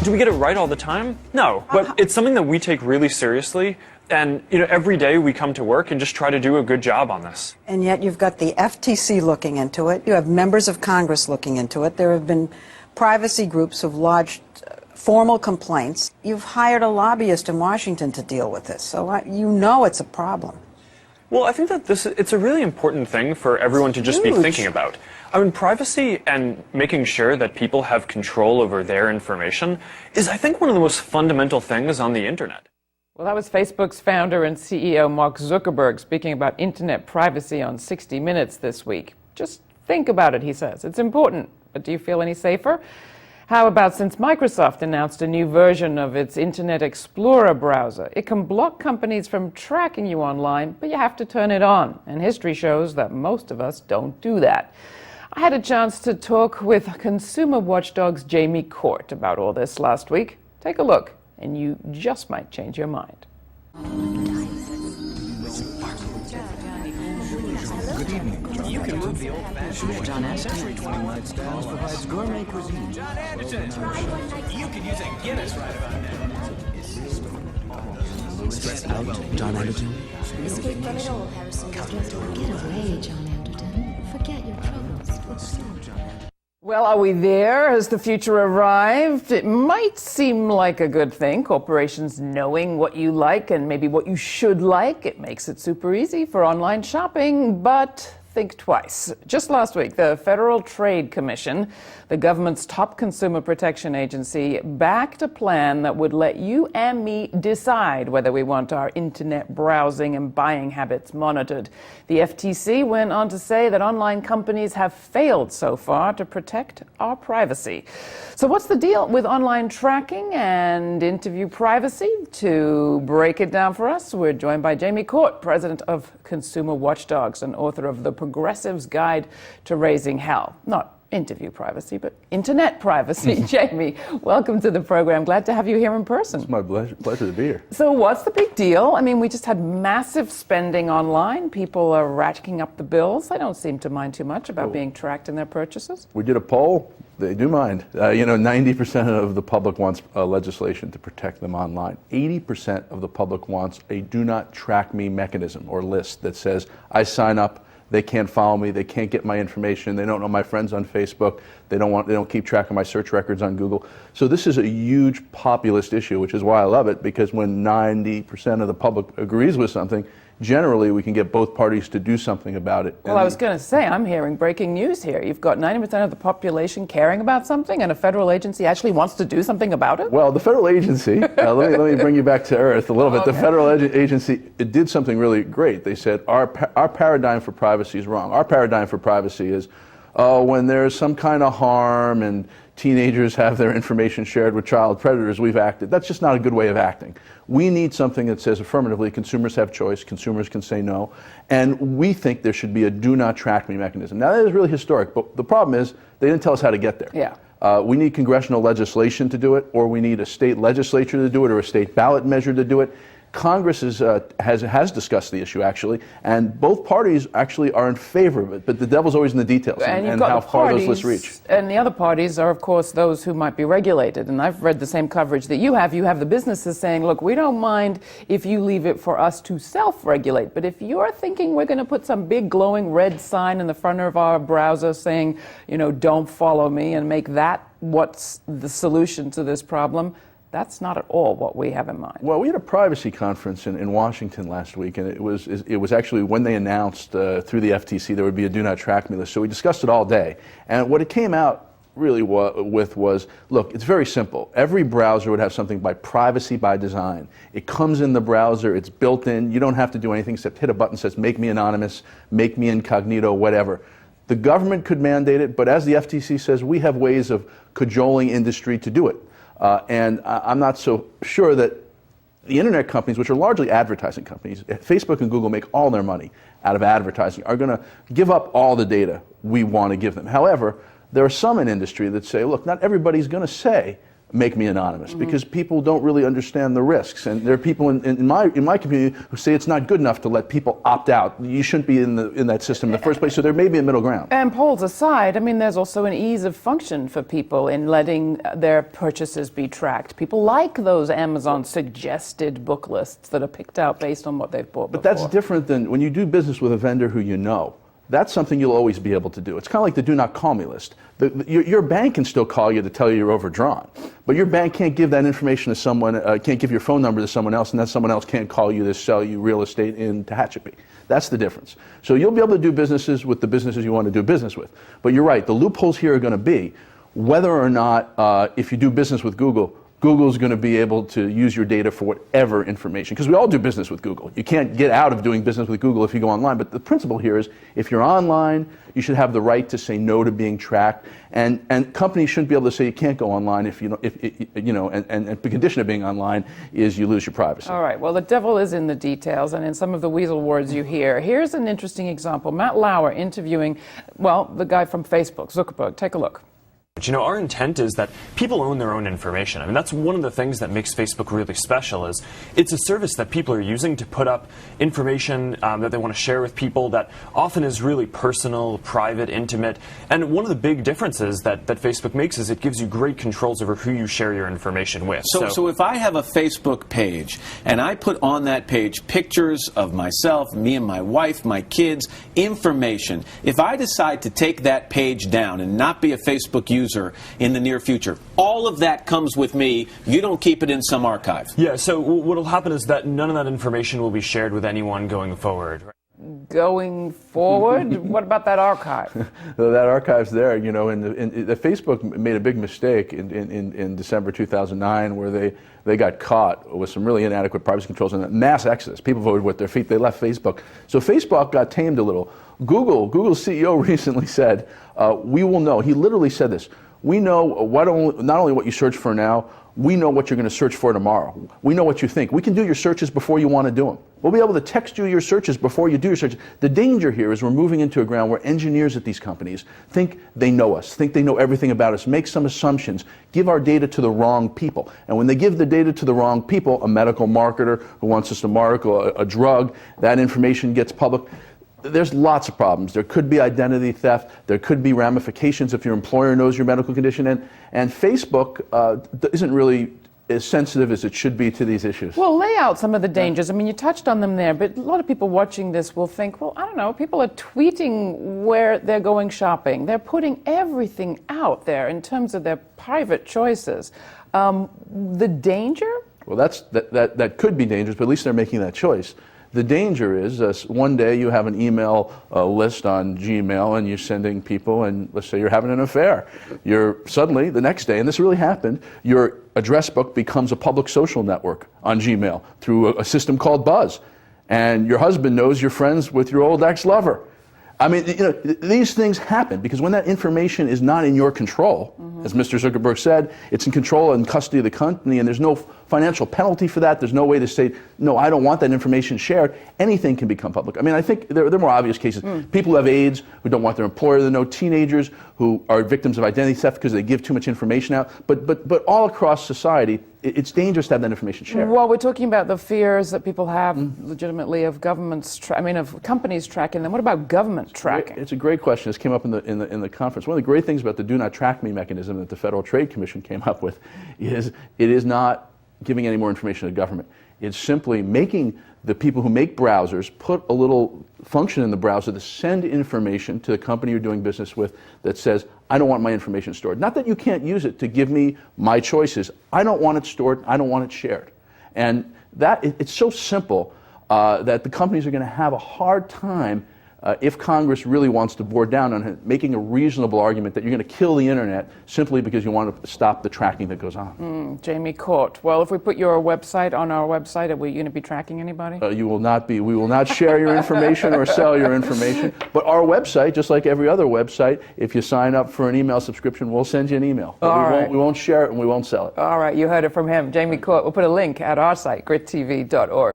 Do we get it right all the time? No, but it's something that we take really seriously. And, every day we come to work and just try to do a good job on this. And yet you've got the FTC looking into it. You have members of Congress looking into it. There have been privacy groups who've lodged formal complaints. You've hired a lobbyist in Washington to deal with this. So it's a problem. Well, I think that it's a really important thing for everyone to just be thinking about. I mean, privacy and making sure that people have control over their information is, I think, one of the most fundamental things on the internet. Well, that was Facebook's founder and CEO Mark Zuckerberg speaking about internet privacy on 60 Minutes this week. Just think about it, he says. It's important, but do you feel any safer? How about since Microsoft announced a new version of its Internet Explorer browser? It can block companies from tracking you online, but you have to turn it on. And history shows that most of us don't do that. I had a chance to talk with consumer watchdog's Jamie Court about all this last week. Take a look, and you just might change your mind. Good evening. You can move the old-fashioned John Anderton provides gourmet cuisine. John Anderton, you can use a Guinness right about now. Stressed out, John Anderton. Escape from it all, Harrison. Get away, John Anderton. Forget your troubles. Well, are we there? Has the future arrived? It might seem like a good thing, corporations knowing what you like and maybe what you should like. It makes it super easy for online shopping, but think twice. Just last week, the Federal Trade Commission, the government's top consumer protection agency, backed a plan that would let you and me decide whether we want our internet browsing and buying habits monitored. The FTC went on to say that online companies have failed so far to protect our privacy. So what's the deal with online tracking and interview privacy? To break it down for us, we're joined by Jamie Court, president of Consumer Watchdogs and author of The Progressive's Guide to Raising Hell. Not interview privacy, but internet privacy. Jamie, welcome to the program. Glad to have you here in person. It's my pleasure to be here. So what's the big deal? I mean, we just had massive spending online. People are ratcheting up the bills. They don't seem to mind too much about being tracked in their purchases. We did a poll. They do mind. 90% of the public wants legislation to protect them online. 80% of the public wants a do not track me mechanism or list that says, I sign up, they can't follow me, they can't get my information, they don't know my friends on Facebook, they don't keep track of my search records on Google. So this is a huge populist issue, which is why I love it, because when 90% of the public agrees with something, generally we can get both parties to do something about it. Well, I was going to say, I'm hearing breaking news here. You've got 90% of the population caring about something, and a federal agency actually wants to do something about it? Well, the federal agency, let me bring you back to earth a little bit. The federal agency, it did something really great. They said, our paradigm for privacy is wrong. Our paradigm for privacy is, when there's some kind of harm and teenagers have their information shared with child predators, we've acted. That's just not a good way of acting. We need something that says affirmatively, consumers have choice, consumers can say no, and we think there should be a do not track me mechanism. Now that is really historic, but the problem is they didn't tell us how to get there. Yeah. We need congressional legislation to do it, or we need a state legislature to do it, or a state ballot measure to do it. Congress has discussed the issue, actually, and both parties actually are in favor of it, but the devil's always in the details and how far those lists reach. And the other parties are, of course, those who might be regulated, and I've read the same coverage that you have. You have the businesses saying, look, we don't mind if you leave it for us to self-regulate, but if you're thinking we're going to put some big glowing red sign in the front of our browser saying, don't follow me, and make that what's the solution to this problem, that's not at all what we have in mind. Well, we had a privacy conference in Washington last week, and it was actually when they announced through the FTC there would be a do not track me list. So we discussed it all day. And what it came out really with was, look, it's very simple. Every browser would have something by privacy by design. It comes in the browser, it's built in, you don't have to do anything except hit a button that says make me anonymous, make me incognito, whatever. The government could mandate it, but as the FTC says, we have ways of cajoling industry to do it. And I'm not so sure that the internet companies, which are largely advertising companies, Facebook and Google make all their money out of advertising, are going to give up all the data we want to give them. However, there are some in industry that say, look, not everybody's going to say, make me anonymous, because people don't really understand the risks. And there are people in my community who say it's not good enough to let people opt out. You shouldn't be in that system in the first place. So there may be a middle ground. And polls aside, I mean, there's also an ease of function for people in letting their purchases be tracked. People like those Amazon suggested book lists that are picked out based on what they've bought before. But that's different than when you do business with a vendor who you know. That's something you'll always be able to do. It's kind of like the do not call me list. Your bank can still call you to tell you you're overdrawn, but your bank can't give that information to someone, can't give your phone number to someone else, and that someone else can't call you to sell you real estate in Tehachapi. That's the difference. So you'll be able to do businesses with the businesses you want to do business with. But you're right, the loopholes here are going to be whether or not, if you do business with Google, Google's going to be able to use your data for whatever information, because we all do business with Google. You can't get out of doing business with Google if you go online, but the principle here is if you're online, you should have the right to say no to being tracked, and companies shouldn't be able to say you can't go online if and the condition of being online is you lose your privacy. All right, well, the devil is in the details and in some of the weasel words you hear. Here's an interesting example. Matt Lauer interviewing, well, the guy from Facebook, Zuckerberg. Take a look. But you know, our intent is that people own their own information. I mean, that's one of the things that makes Facebook really special is it's a service that people are using to put up information that they want to share with people that often is really personal, private, intimate. And one of the big differences that Facebook makes is it gives you great controls over who you share your information with. So if I have a Facebook page and I put on that page pictures of myself, me and my wife, my kids, information, if I decide to take that page down and not be a Facebook user in the near future, all of that comes with me. You don't keep it in some archive. Yeah, so what will happen is that none of that information will be shared with anyone going forward. Going forward? What about that archive? That archive's there, you know, and Facebook made a big mistake in December 2009 where they got caught with some really inadequate privacy controls and a mass exodus. People voted with their feet. They left Facebook. So Facebook got tamed a little. Google's CEO recently said, we will know. He literally said this. We know not only what you search for now, we know what you're going to search for tomorrow. We know what you think. We can do your searches before you want to do them. We'll be able to text you your searches before you do your searches. The danger here is we're moving into a ground where engineers at these companies think they know us, think they know everything about us, make some assumptions, give our data to the wrong people. And when they give the data to the wrong people, a medical marketer who wants us to market a drug, that information gets public. There's lots of problems. There could be identity theft. There could be ramifications if your employer knows your medical condition. And Facebook isn't really as sensitive as it should be to these issues. Well, lay out some of the dangers. I mean, you touched on them there, but a lot of people watching this will think, well, I don't know, people are tweeting where they're going shopping. They're putting everything out there in terms of their private choices. The danger? Well, that could be dangerous, but at least they're making that choice. The danger is one day you have an email list on Gmail and you're sending people, and let's say you're having an affair. You're suddenly, the next day, and this really happened, your address book becomes a public social network on Gmail through a system called Buzz. And your husband knows you're friends with your old ex-lover. I mean, you know, these things happen because when that information is not in your control, as Mr. Zuckerberg said, it's in control and custody of the company, and there's no financial penalty for that. There's no way to say, no, I don't want that information shared. Anything can become public. I mean, I think there are more obvious cases. People who have AIDS who don't want their employer to know, teenagers who are victims of identity theft because they give too much information out. But all across society, it's dangerous to have that information shared. Well, we're talking about the fears that people have legitimately of governments, of companies tracking them. What about government tracking? It's a great question. This came up in the conference. One of the great things about the Do Not Track Me mechanism that the Federal Trade Commission came up with is it is not giving any more information to the government. It's simply making the people who make browsers put a little function in the browser to send information to the company you're doing business with that says, I don't want my information stored. Not that you can't use it to give me my choices. I don't want it stored. I don't want it shared. And it's so simple that the companies are going to have a hard time if Congress really wants to bore down on it, making a reasonable argument that you're going to kill the internet simply because you want to stop the tracking that goes on. Jamie Court. Well, if we put your website on our website, are we going to be tracking anybody? You will not be. We will not share your information or sell your information. But our website, just like every other website, if you sign up for an email subscription, we'll send you an email. But we won't share it and we won't sell it. All right, you heard it from him, Jamie Court. We'll put a link at our site, grittv.org.